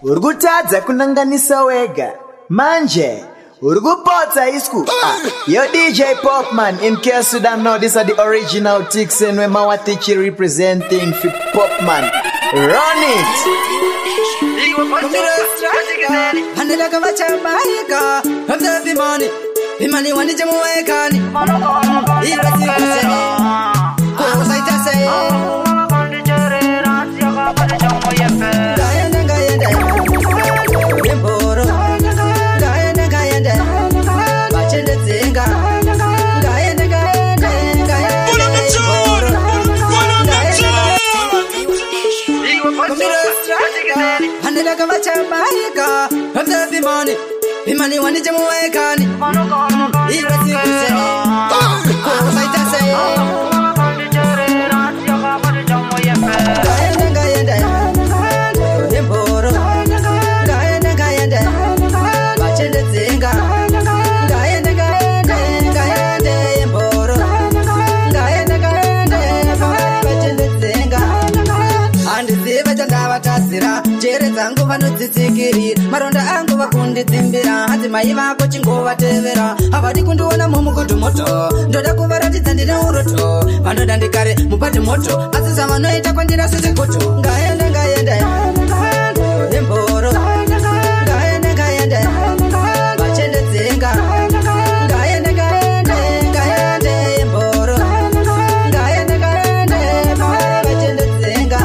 Urgutadza kunanganisa wega. Manje. Urgupota isku. Yo DJ Popman. In case you don't know, these are the original ticks and when Mawatichi representing for Popman. Run it. Imani wani jamu waekani irasi kuseni ko saita say gayenda emboro gayenda bachende zinga gayenda emboro gayenda bachende zinga andi ziva chandava tasira jere dzangu vanodzitsikirira maronda angu vakundidzimbira hadzimai vako chingovatevera havadi kundiona mumukutu moto ndoda kuvaratidza ndine uroto vanoda ndikare mupati moto asi savanoita kwandira sisikutu ngayenda emboro ngayenda vachende dzenga ngayenda emboro ngayenda vachende dzenga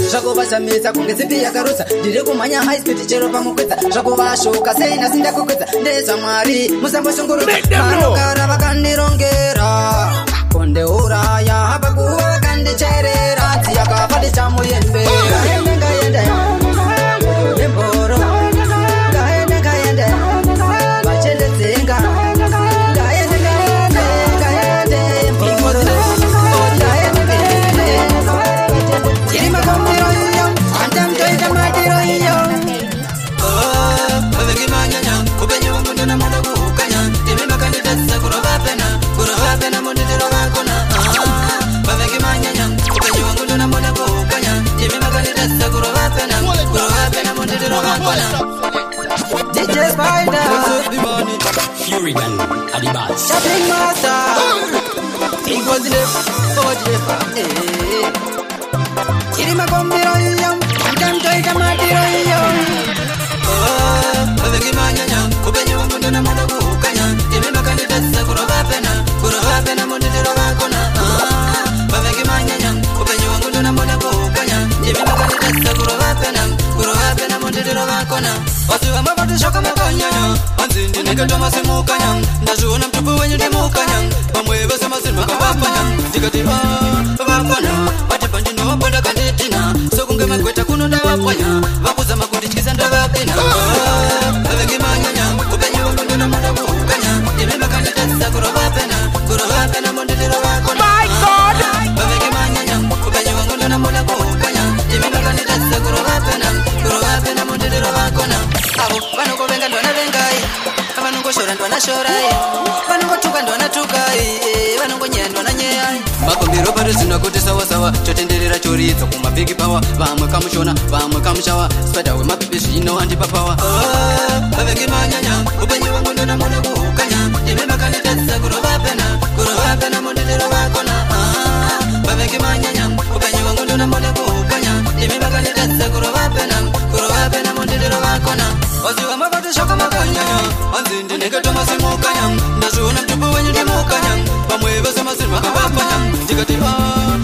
zvakuvashamisa kunge zipi yakarusa ndiri kumhanya high speed chero pamukwedza zvakuvashuka sei nhasi ndakukwedza ndezvamwari musamboshungurudza vanogara vakandirongera kondeuraya hapa kuva vakandicherera dziyakafa ndichamuyembera ngayenda emboro ngayenda vachende dzenga DJ Spider, Fury Gun, Adibas, Shopping Master, it was the Kirima Kombiro Yum, and then Toyota Matiro Yum. Oh, the Gimanya, Kubenu Mundana Madabukanya, Timima Candidates, Kuravapena, Mondero Vacona, Pavagimanya, Kubenu Mundana Madabukanya, Timima Candidates, Kuravapena, Mondero Vacona. I'm about to shock my canyon. I'm thinking I got to my Simukanyang. That's when I'm to go when you demokanyang. I'm way over some Simukapanyang. Tigativa, Vapana, but if I know about a candidatina, so can get my quetta Kuno Davapanya, Vapusama Kudis and Davapina. Avagimanya, open you up to the Madabukanya, Timima Candidates, Kuravapena, Mondero Vacona. My God! Avagimanya, open you up to the Madabukanya, Timima Candidates, Kuravapena, Mondero Vacona. Vanongo venga ndona vengai vanongo shora ndona shorai vanongo tuka ndona tukai vanongo nyea ndona nyea makombiro pari zvinwa kuti sawa sawa chotenderera choridza kumabhigi pawa vamwe kamushona vamwe kamushawa spada wemapipi zvino andipa pawa vavengi manyanya upenyu vangu ndona mona kuhukanya ime makanditatsa kurovapena mondendero vakona vavengi manyanya upenyu vangu ndona mona kuhukanya ime makanditatsa kurovapena mondendero vakona waziva mavati shoka makanyanya anzi ndinekatoma simukanya ndazviona mtupo wenyu ndimukanya vamwe vese masiri makavapanya ndikati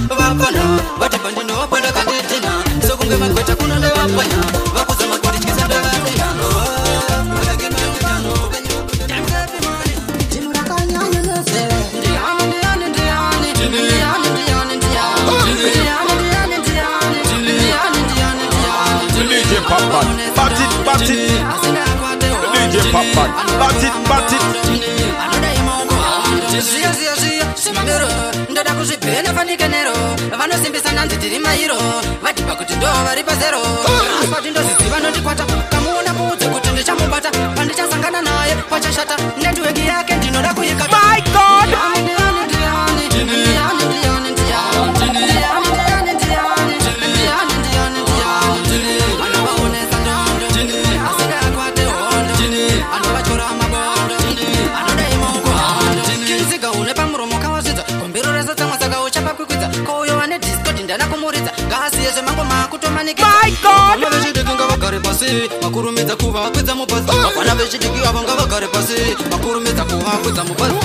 vapana vati pandinopa ndakanditina sokunge magweta kuno ndavapanya vakuzama kundityisa ndavadina Bat it, DJ Popman, bat it. Ndoda kuzvibhena fanikenero vanosimbisa nanzi tiri mairo vatipa kuti ndo vari pazero asipati ndozviziva nondikwata kamuona muudze kuti ndichamubata pandichasangana naye pachashata netiweki yake ndinoda kuikata. My God! My God! Makurumeta kuva kweza mupazi Apana veshitiki avanga vakare pasi Makurumeta kuva kweza mupazi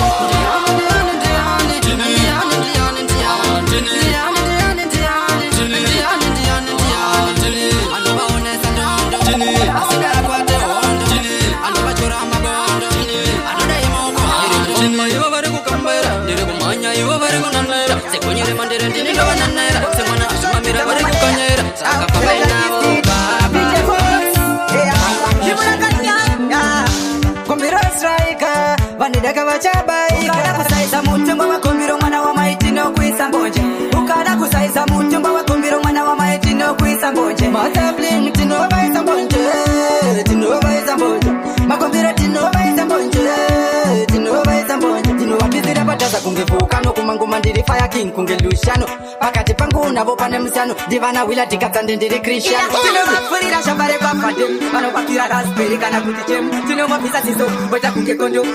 Vanidaka vachabaika ukada kusaisa mutumba wakumbiro mwana wa maiti no kuisa mbonje ukada kusaisa mutumba wakumbiro mwana wa maiti no kuisa mbonje matabling tino baisa mbonje tino baisa mbonje makumbiro tino baisa mbonje tino baisa mbonje tino wapizira pataza kungevuka no kumanguma ndiri fire king kungelushano pakati pangu navo pane msano divana wila tikatsande ndiri Christian tino furira shambare papate vano bakira raspberry kana kuti chem tino mapisa siso bota kungekondo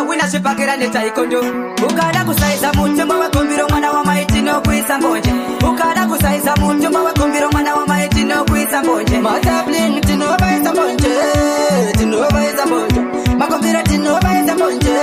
wina shipakira netaikondo ukada kusaisa mutumba wakumbiro mwana wa maiti no kuisa mbonje ukada kusaisa mutumba wakumbiro mwana wa maiti no kuisa mbonje matabling tino baisa mbonje tino baisa mbonje makumbiro tino baisa mbonje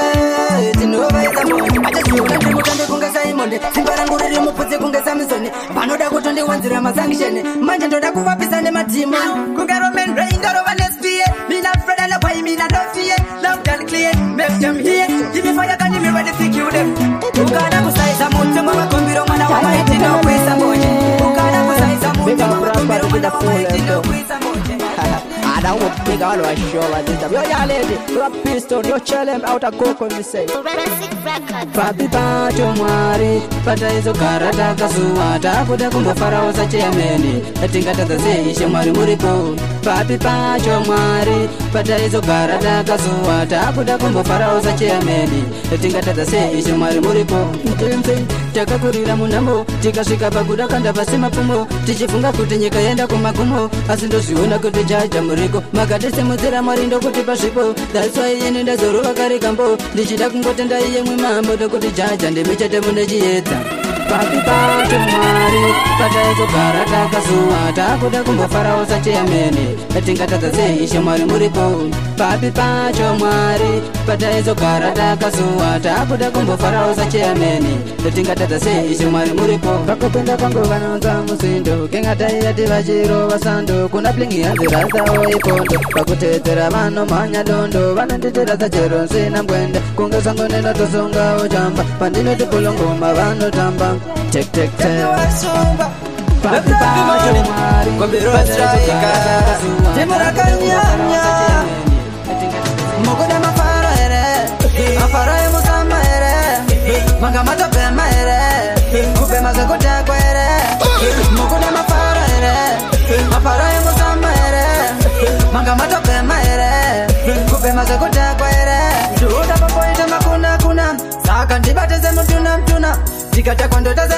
tino baisa mbonje achasiona ndimutande kunga Simon simbaranguriri mupudze kunga Samson vanoda kutonde wanzira mazangishene manje ndoda kuvapisa nematimu kunga Roman Reigns ndorova nespiye mina Fred and why mina don't fear love and clear make them here give me fire can me ready to kill them ukada kusaisa mutumba wakumbiro mwana wa maiti no kuisa mbonje ukada kusaisa mutumba wakumbiro mwana wa maiti no kuisa mbonje I don't want big all I show like this yo ya lady rap pistol yo challenge out a coco me say papi pato mwari pata hizo karata kasuwa takuda kumbo farao sa chemeni atingata zaze ishe mwari muripo papi pato mwari pata hizo karata kasuwa takuda kumbo farao sa chemeni atingata zaze ishe mwari muripo mtenze takakurira munamo tikasvika pakuda kanda pasima pumo tichifunga kuti nyika yenda kumagumo asi ndozviona kuti jaja muriko makatese mudzira mwari ndokuti pasvipo that's why ine ndazorova kare kambo ndichida kungotenda iye mwimambo ndokuti jaja ndimichete mune chiedza papi pacho mwari pataizo gara takasuwa takuda kumbofarao sachemene atingatadza sei ishe mwari muripo papi pacho mwari pataizo gara takasuwa takuda kumbofarao sachemene atingatadza sei ishe mwari muripo kakopenda kwangu vanonza musindo kengatayati vachirova sando kuna plingi yanzirazawo ipondo pakutedzera vano manya dondo vanonditira sachero nsina mbwende kunge sango nenatosungawo chamba pandinoti pulongoma vanotamba tek tek tek papi pacho mwari kombirostraika timurakanyanya mukuda mafara ere mafara emusama ere manga matopema ere kupema zekutakwa ere mukuda mafara ere mafara emusama ere manga matopema ere kupema zekutakwa ere ndoda papoita makuna kuna saka ndibateze mtuna tikatakwa ndotaze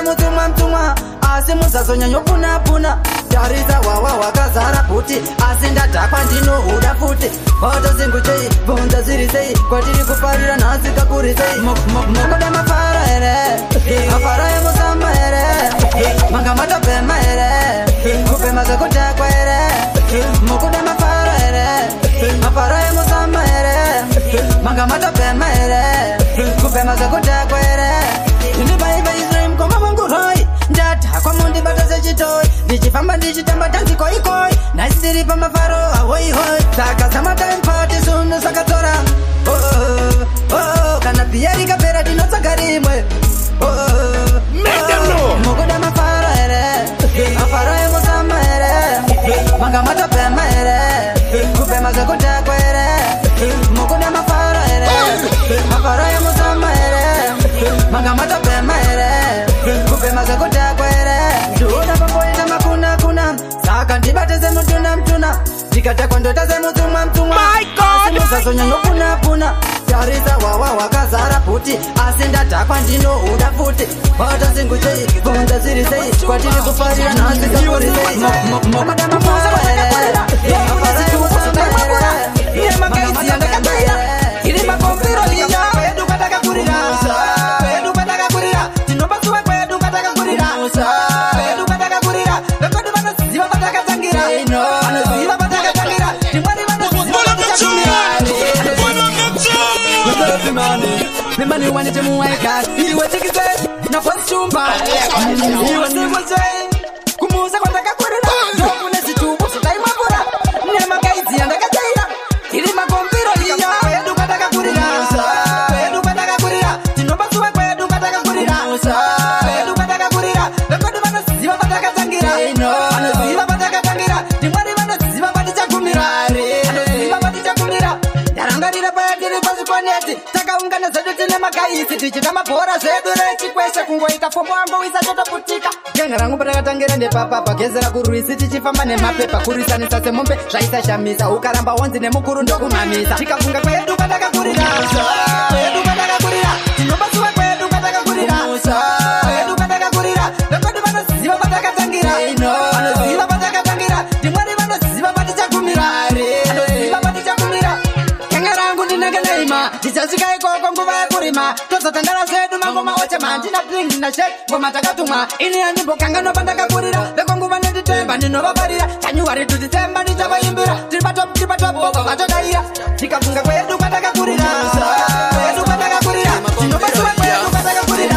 mtumwa asi musazonyanya puna tarisa wawa wakazara puti asi ndatakwa ndinohuda futi watozinguchei bvunza zviri sei kwatiri kufarira nhasi kakuri sei mukuda mafara ere mafara emusama ere manga matopema ere kupema zvekutakwa ere mukuda mafara ere mafara emusama ere manga matopema ere kupema zvekutakwa ere ndibaiba Israel koma manguroi ndatakwa mundi bataze chitoi ndichifamba ndichitamba tanzi koikoi nasiri pamafaro ahoihoi saka samatime party sunu sakatora kana pia rikapera dinotsaka rimwe mukuda mafaro ere mafaro emusama ere manga matopema ere kupema zvekutakwa ere mukuda mafaro ere mafaro emusama ere manga matopema ere kupema zvekutakwa ere ndoda pamboita makuna saka ndibateze mtuna ndikatakwa ndotaze mtumwa asi musazonyanya puna tarisa wawa wakazara puti asi ndatakwa ndinohuda futi watozinguchei bvunza zviri sei kwatiri kufarira nhasi kakuri sei mukuda mafara ere mafara emusama ere manga matopema ere iri makombiro linya edu katakakurira edu katakakurira tinobasuwa kwedu katakakurira edu katakakurira rekodi vanoziva vatakatanga me want it to move like that. You want to get it? Na fast chumba. You want to say? Kumuza kwa taka kurira. Joku nesi tubu sutai mabura. Nema kaizi anda kajaira. Ili magombiro hiyo. Kwedu kataka kurira. Kwedu kataka kurira. Tinoba suwe kwedu kataka kurira. Kwedu kataka kurira. Lekodu mana siva kataka tangira. Ano siva kataka tangira. Timwari mana siva kataka kumira. Ano siva kataka kumira. Yarangarira paya kiri pasi kwa neti. Taka ungana zedu tine makaisi. Tichita mapora zedu rechi kwesha kungoita fomo ambo wisa choto putika. Ganga rangu pataka tangira nepapa. Pagezera kuruisi tichifamba nemapepa. Kurisanisa semombe zvaisa shamisa. Ukaramba wanzi nemukuru ndokumamisa. Tikafunga kwedu kataka kurira. Kwedu kataka kurira. Tinoba suwe kwedu kataka kurira. Kwedu kataka kurira. Lekodu mana siva kataka tangira. Ano siva kataka tangira. Timwari mana siva kataka kumira. Ano siva kataka kumira. Ganga rangu ninaganaima. Tichasika ikoko nguva ya kurima. Toza tandara zedu mangoma oche manjina bling na shake. Ngoma takatuma. Ini anjimbo kanga no bandaka kurira. Leko nguva netitemba nino vaparira. Januari to December nitava imbira. Tripa top boko katodaira. Tikafunga kwedu kataka kurira. Kwedu kataka kurira. Tinoba suwe kwedu kataka kurira.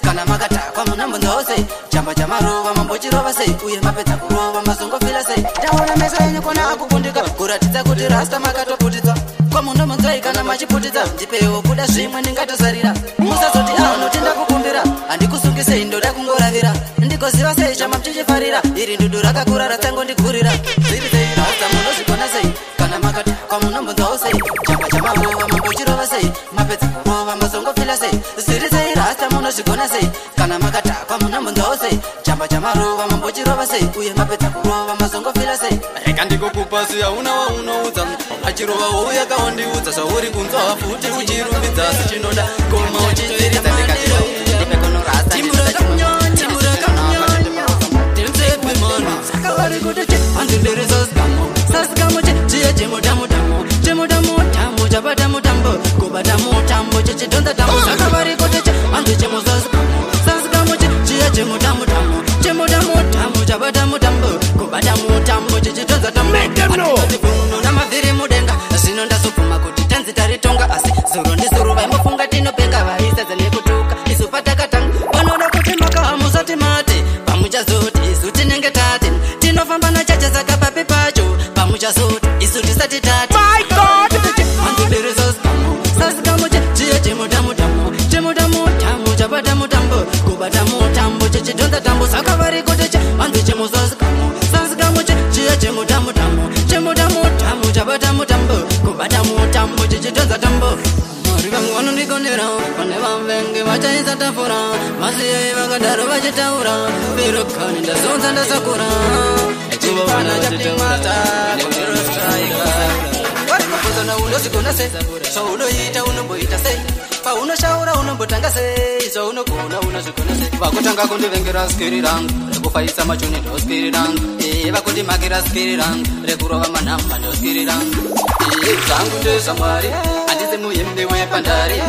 Kana makata kwa munambo ndose chamba cha marova mambo chirova sei uye mapeta kurova masongo fila sei taona mesa yenye kona akukundika kuratidza kuti rasta makatoputidza kwa munambo nzai kana machiputidza ndipewo kuda zvimwe ndingatosarira musazoti anotinda kukumbira handikusungise ndoda kungoravira ndikoziva sei chama mchichifarira iri ndudu rakakura ratsangondigurira ziri sei rasta munozvikona sei kana makata kwa munambo ndose chamba cha marova mambo chirova sei mapeta kurova masongo fila sei ziri sei rasta munozvikona sei kana makata kwa munambo ndose chamba cha marova mambo chirova sei uye mapeta kurova masongo fila sei reka ndikokupasi hauna waunoudza achirova uya kawandiudza zvauri kunzwa futi uchirumbidza sichinoda koma uchitsiridza ndikatiraipekonorasta Chabata mutambo, kubata mutambo, chichidonda tambo, sakavari koteche, andu chemo sasika moche, chia chemo tamu tamu, chemo tamu tamu, chabata mutambo, kubata mutambo, chichidonda tambo. Make them know. Na maviri mudenga, sinonda sopuma kuti tanzi taritonga, asi zuru ndi zuru vai mofunga tinopenga vaisa zele kutuka, isupata katanga, wanoda kuti maka musati mate, pamucha zoti, isuti nenge tate, tinofamba na chacha zaka papi pacho, pamucha zoti, isuti sati tate. My God! So unoita unomboita sei paunoshaura unombotanga sei so unogona unozvikona sei vakutanga kundivengera skiri rangu rekufaisa machoni ndoskiri rangu vakundimakira skiri rangu rekurova manhamba ndoskiri rangu zvangu ndezvamwari handisi muimbi wepandari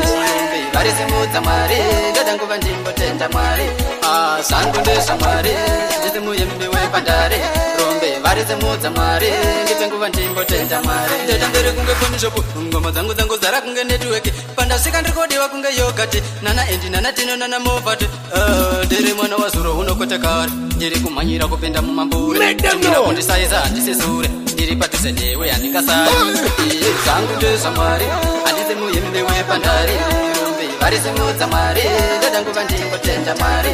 vari simudza mwari ndodanguva ndimbotenda mwari zvangu ndezvamwari handisi muimbi wepandari rombe vari simudza mwari nditenguva ndimbotenda mwari ndetamberi kunge fonishopu ngoma dzangu dzangu zara kunge netiweki pandasvika ndirikodiwa kunge yogati nana endi nana tino nana movati ndiri mwana wazuro unokotekari ndiri kumhanyira kupinda mumambure chimira kundisaisa handisisure ndiri padhuze newe handingasari zvangu ndezvamwari handisi muimbi wepandari rombe vari simudza mwari ndodanguva ndimbotenda mwari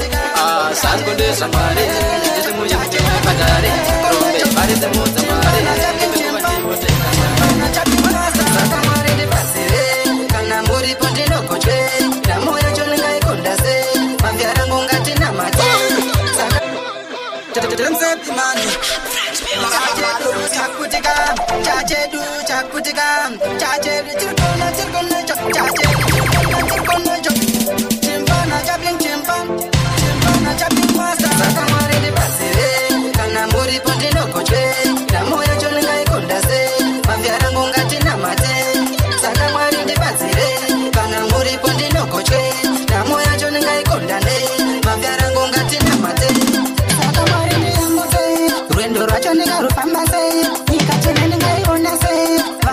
zvangu ndezvamwari handisi muimbi wepandari rombe vari simudza mwari ndodanguva ndimbotenda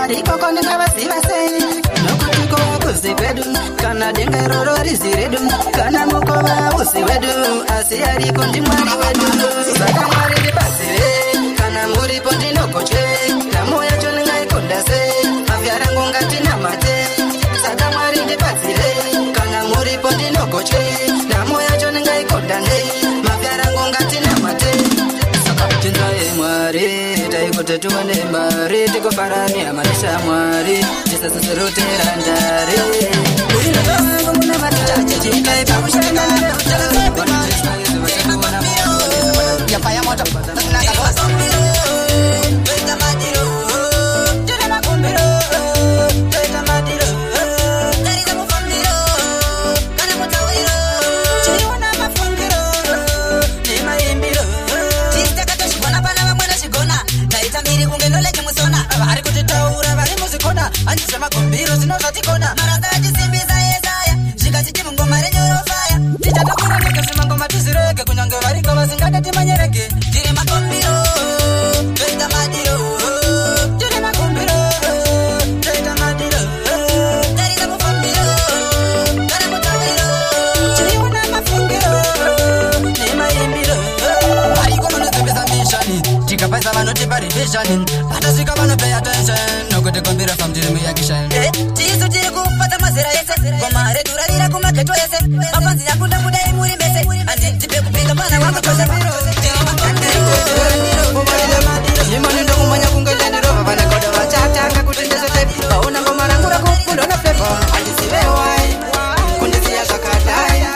varikoko ndingavaziva sei nokutiko kuzivedu kana denga iroro riziredu kana mukova usi wedu asi ariko ndimwari wedu saka mwari ndibazire kana muripo ndinokoche namo yacho ndingaikonda sei mavyarangu ngatinamate saka mwari ndibazire kana muripo ndinokoche namo yacho ndingaikonda nei mavyarangu ngatinamate saka tinzaye mwari taikote tuwane mari tikofarania maisha mwari tisasisirutira ndare muna matachache chikaipa kushanga yapaya moto andisa makombiro zinozatikona maranda achisimbisa yesaya zvikachiti mungoma renyorofaya tichatakura nekesima ngoma tizirege kunyange variko vasingada timanyerege tiri makombiro toita madiro tiri makombiro toita madiro tarisa mufambiro kana mutawiro tiriona mafungiro nemaimbiro variko vanozimbisa mishani tikapaisa vanotipa rivishani vatasvika vanopay attention nokuti kombira famtiri muyakishani tisu tiri kupata mazera yese goma redu rarira kumaketo yese mafanzi yakunda kudai muri mese anditipe kupinga mana wangu tose imani ndo kumanya kungelendirova vanakoda vachatanga kutendesa tepi vaona ngoma rangu rakufundo na flevo andisivewai kundisiya zvakadai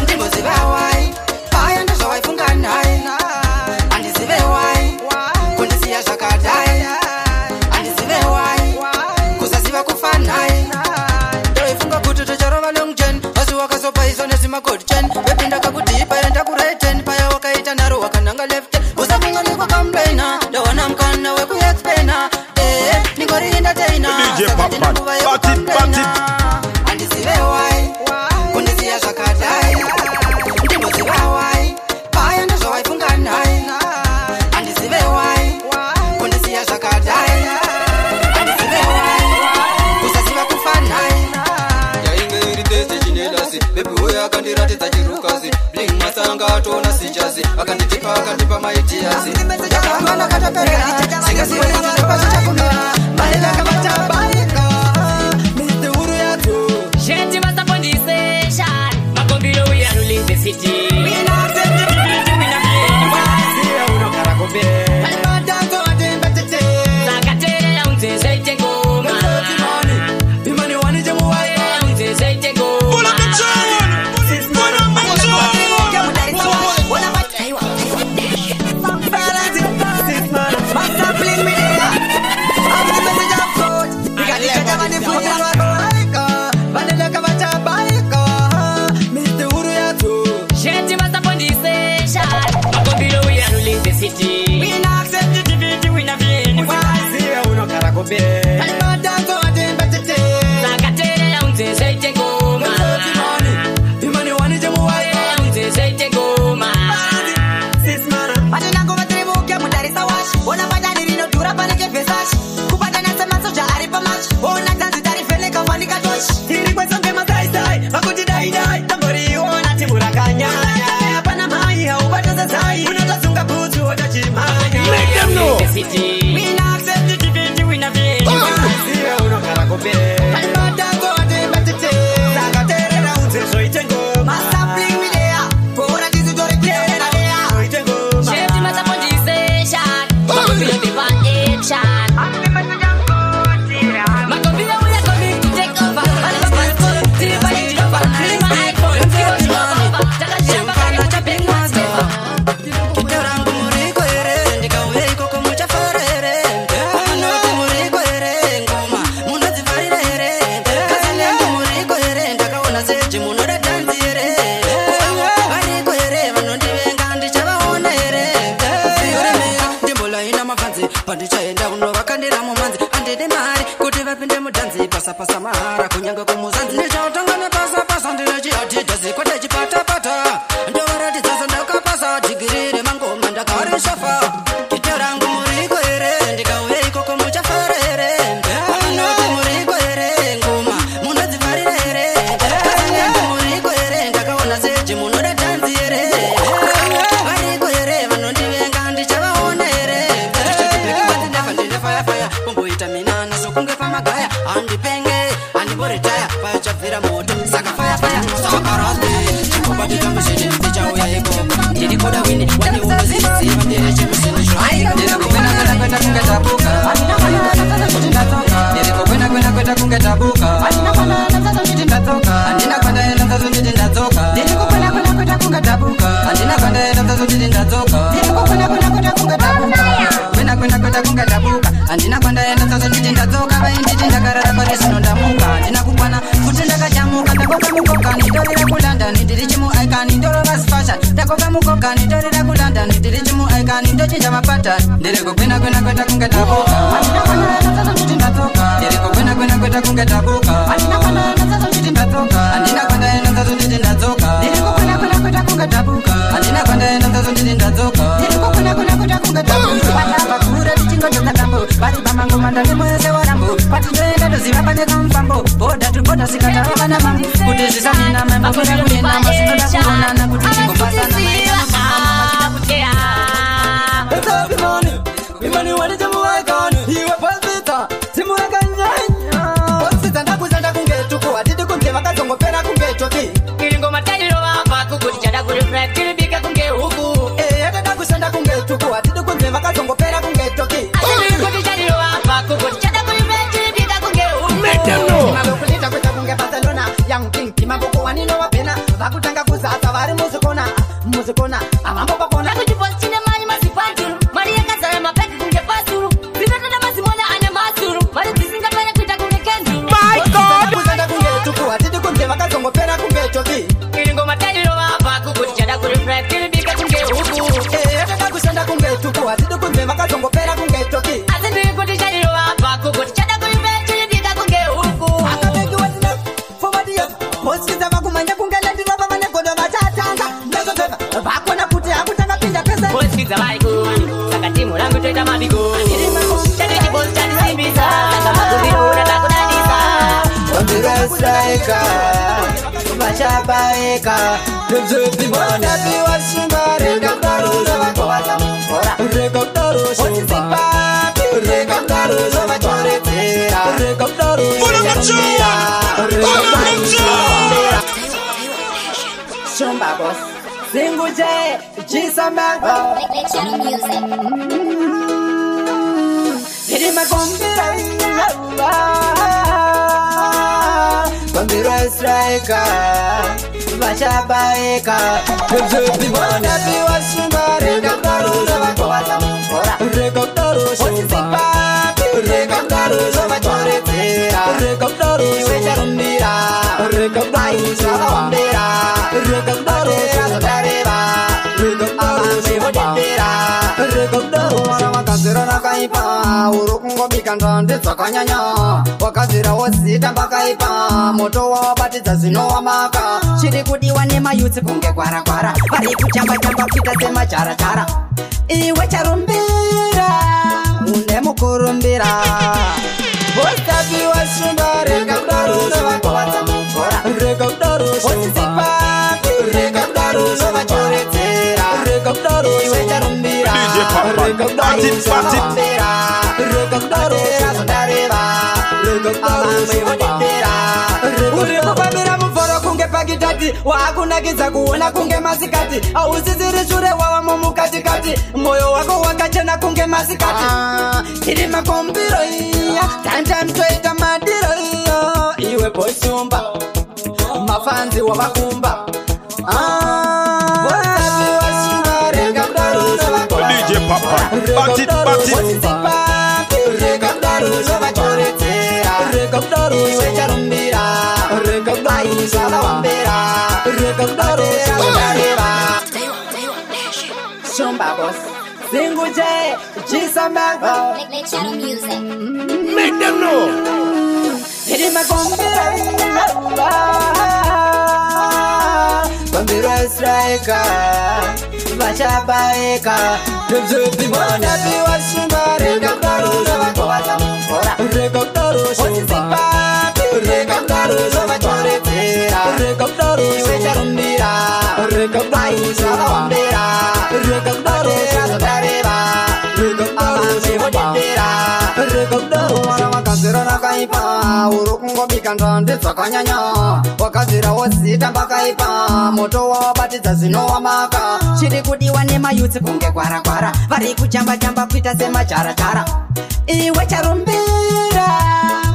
ndimbozivawai paya ndozvawaifunga nai andisivewai kundisiya zvakadai andisivewai kusaziva kufanai ndoifunga kuti ticharova longjen asi wakasopaiswa nezimagodchen wepinda kakudhipa enda kuraiten paya wakaita nharo wakananga leften usakunganikwa kamplaina ndowana mukana wekuexplaina ningoriindateina sakatinakuva yekukamplaina andisivewai kundisiya zvakadai ndimbozivawai paya ndozvawaifunga nai andisivewai kundisiya zvakadai andisivewai kusaziva kufanai yainge iri tese chinelasi bebi uyo akandiratidza chirukasi bling masanga atona sichasi akanditipa akandipa maitiasi yakangana katoperera singasivaiaaaichakumera mailakavatabaika miste huru yato Shanty must up on this station. Makombilo we are ruling the city. We not set the people we not playing. Why? Uno karakobe. Almadanto atembetete. Sakatere unte seite goma. Imani wani jamu wae unte seite goma. Pull up the tune. Pull up the tune. What about you? Master playing me there. I'm the message of God. We got the money for you. Shanty must up on this station. Makombilo we are ruling the city. We not accept the divinity we not playing. Why? Uno karakobe. Almadanto atembetete. Sakatere unte seite goma. Imani wani jamu wae unte seite goma. Patina ngoma tribuke mudarisa wash. Ona badani rino dura paneke fesash. Kupata na sema soja aripa match. Ona tanzi tarifele kafanika tosh. Hiri kwa songe mazai sai. Makuti dai dai. Tambori ona tibura kanya. Hapana mai haupata sasai. Unatasunga butu watachimanya. Make them know. We not accept the divinity we not playing. Uno karakobe. Almadanto atembetete. Sakatere na unte soite goma. Master playing me there. Pora tisu jori kere na there. Soite goma. Shanty must up on this station. Makombilo be for action. Makombilo we are coming to take over. Kitorangu muriko ere ndikauye ikoko muchafarere anoti muriko ere ngoma munodzifarira ere kasalengu muriko ere ndakaona seji munoda tanzi ere variko ere vanondivenga ndichavaona ere kufioremera ndimbola ina mafanzi pandichaenda uno vakandira mumanzi andide mari kuti vapinde mudhanzi pasapasa mahara kunyanga kumuzanzi ndichautanga nepasapasa ndinechiyatidhazi kwatechipatapata ndovaratidzasa ndakapasa dhigiri remangoma ndakarishafa kitorangu muriko ere ndikauye ikoko muchafarere magaya andipenge andiboretaya pachapfira moto saka faya sakarate chikubatira mushini ndichauya ikoko ndinikoda wini wani unoziziva ndiri chimusini zvai ndirikukwena kwenda kunge tabuka ndirikukwena kwenda kunge tabuka handina kwandaenda ndazonditi ndadzoka ndirikukwena kwenda kunge tabuka handina kwandaenda ndazonditi ndadzoka ndirikukwena kwenda kunge tabuka kwenda kunge tabuka handina kwandaenda ndazonditi ndadzoka vainditi ndakarara pari zvino ndamuka handina kukwana kuti ndakachamuka ndakoka mukokani ndorira kulandani ndiri chimuaikani ndorova fashion ndakoka mukokani ndorira kulandani ndiri chimuaikani ndochinja mapatani ndirikukwena kwenda kunge tabuka handina kwandaenda ndazonditi ndadzoka ndirikukwena kwenda kunge tabuka handina kwandaenda ndazonditi ndadzoka handina kwandaenda ndazonditi ndadzoka ndirikukwena kwenda kunge tabuka handina kwandaenda ndazonditi ndadzoka ndirikukwena kwenda kunge tabuka vakura tichingotoka tambo vari pamangomanda nemoyose warambo patindoenda toziva pane kamufambo bhodha tuboda sikatava namambo kuti zvisamina mambokuda kuenama zvinoda kuonana kuti tingopasana imani wanichemuwaikani iwe pasita simuwakanyanya pasita ndakuzanda kungetuku hatiti kunze vakazongopera kungechoki iringomatariro vapa kukuti chada kurefra tiribika kunge huku yatada kushanda kungetuku hatiti kunze vakazongopera kungetoki kuti chariro vapa kukuti chada kurefra tiribika kunge huku magokulita kuita kunge barcelona young king imaboko waninowapena vakutanga kuzadza vari muzikona avambo pakona kuchipositine mari mazipaturu mari yakazara mapeki kunge pasuru dzinotoda mazimona ane masuru mari dzisingapere kuita kunge kenduru kuzanda kungetuku hatiti kunze vakazongopera kungetoki iringomatariro vapa kukuti chada kurefra tiribika kunge huku yatada kushanda kungetuku hatiti kunze vakazongopera kungetoki asi ndiri kuti chariro vapa kukuti chada kurefra tiribika kunge huku akabekiwatine fomadiyo posikiza vakumanya kungeletiro vavanegodo vachatanga ndazozeva vakona kuti hakutanga pinda pese bosikidza vari kuni saka timu rangu toita mabigoni chatichibosi chatisimbisa saka maguviro urada kudadisa Wambirastraika, vachabaika, ndezvepimanapiwa simba rekautaruza vakovata mumvura rekautaruza rekautaruza vatoredzera rekautaruza shumba bos singuje chisambango iri magombira Wambirastraika, vachabaika, ndezvepimanapiwa simba rekautaruza vakovata mumvura rekautaruza vatoredzera iwe charumbira rekautaruza vaombera rekautaruza zodareva avambe vodendera rekautaruza vakazira nakaipa uri kungobika ndande dzakanyanya wakazira wozita mbakaipa moto wawabatidza zvinowamaka chiri kudiwa nemayutsi kunge kwarakwara vari kuchamba-chamba kuita semajarajara iwe charumbira une mukurumbira vosapiwa shumba rekautaruza vakovatsa mumvura rekautaruza vatoredzera iwe charumbira rekautaruza zodareva avamwe vodendera uri kufambira muforo kunge pakitati waakunakidza kuona kunge masikati ausisiri shure wavamo mukatikati mwoyo wako wakachena kunge masikati iri makombiro iya tandantoita madiro iyo iwe bosumba mafanzi wavakumba DJ Papa, rekautaruza vatoredzera iwe charumbira rekautaruza vaombera rekautaruza zodareva shumba bos singuje chisambango make them know. iri magombira Wambirastraika, vachabaika, ndezvepimanapiwa simba rekautaruza vakovata mumvura rekautaruza vatoredzera iwe charumbira rekautaruza vaombera rekautaruza zodareva avambe vodendera rekautaruza vakazira nakai pakaipa urukungobika ndande dzakanyanya wakazira wozita pakaipa moto wawabatidza zvinowamaka chiri kudiwa nemayutsi kunge kwara-kwara vari kuchamba-chamba kuita semajaratara iwe charumbira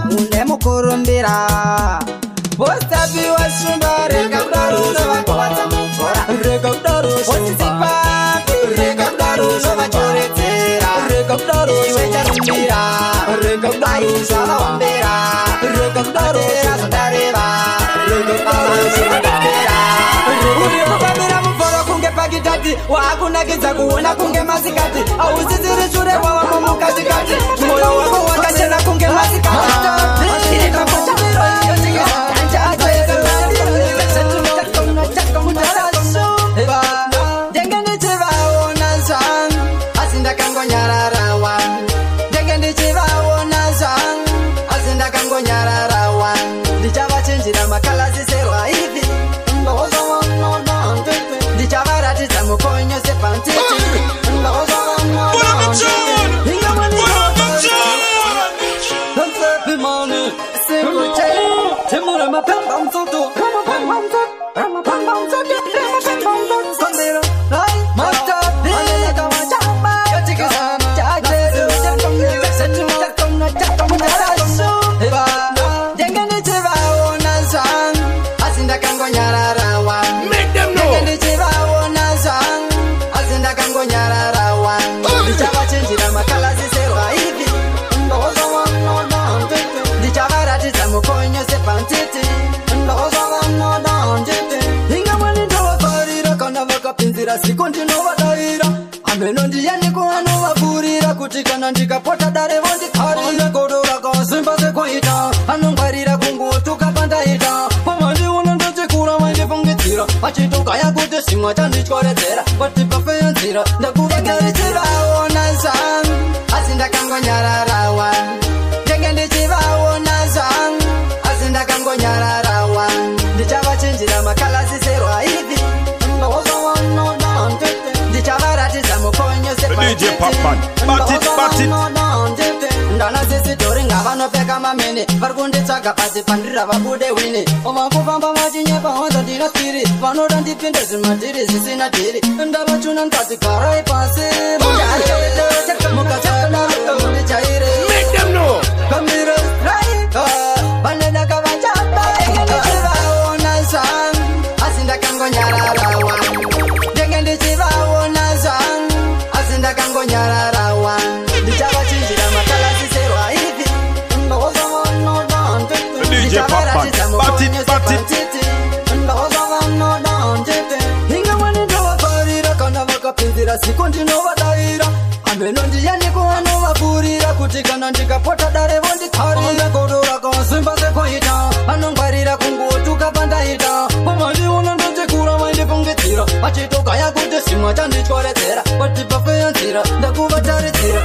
une mukurumbira vosapiwa shumba rega kudarusha vakuvatsa mumvura rega kudarusha rega kudarusha vachoredzera rega kudarusha iwe charumbira rega kudarusha vaombera rega kudarusha zvadareva rega kudarusha vadambera uri kufambira mumvura kunge pakitati waakunakidza kuona kunge masikati ausisiri shure kwavamo mukatikati mwoyo wako wakachena kunge masikati ndichavachenjera makalaziserwa ivi ndichavaratidza mukonyo sepantiti temura mapemba mtoto ndichavachenjera makalaziserwa ivi ndichavaratidza mukonyo sepantiti ingamwani ndavafarira kana vakapinzira siku ndinovadaira ameno ndiyani kuvanovapfurira kuti kana ndikapota dare vondikarira godora kasimba sekuita anongwarira kungotuka pandaita pamandiona ndachikura maindifungidzira achitogaya kuti zvimwe chandityoredzera kuti pafeyanzira ndakuvagarichivaona zvangu asi ndakangonyararawa ndenge ndichivaona zvangu asi ndakangonyararawa ndichavachenjera makalaziserwa ivi ndichavaratidza mukonyo ndanazisitori ngavanopfeka mamene vari kunditsvaga pasi pandira vabude wini ovakufamba vachinyepa wanza ndina spiri vanoda ndipinde zvimatiri zvisina dhiri ndavachuna ndikati garai pasi mundichaire kamire vane ndakavachapa ndichivaona zvangu asi ndakangonyararawa ndenge ndichivaona zvangu asi ndakangonyararawa ndichavachinjira makalaziserwa ivi ndichavaratidza mukonyo sepantiti ingamwani ndavafarira kana vakapinzira siku ndinovadaira ameno ndiyani kuvanovapfurira kuti kana ndikapota dare vondikarira godora kasimba sekuita anongwarira kungotuka pandaita pamandiona ndachikura maindifungidzira achitogaya kuti zvimwe chandityoredzera kuti pafeyanzira ndakuvataridzira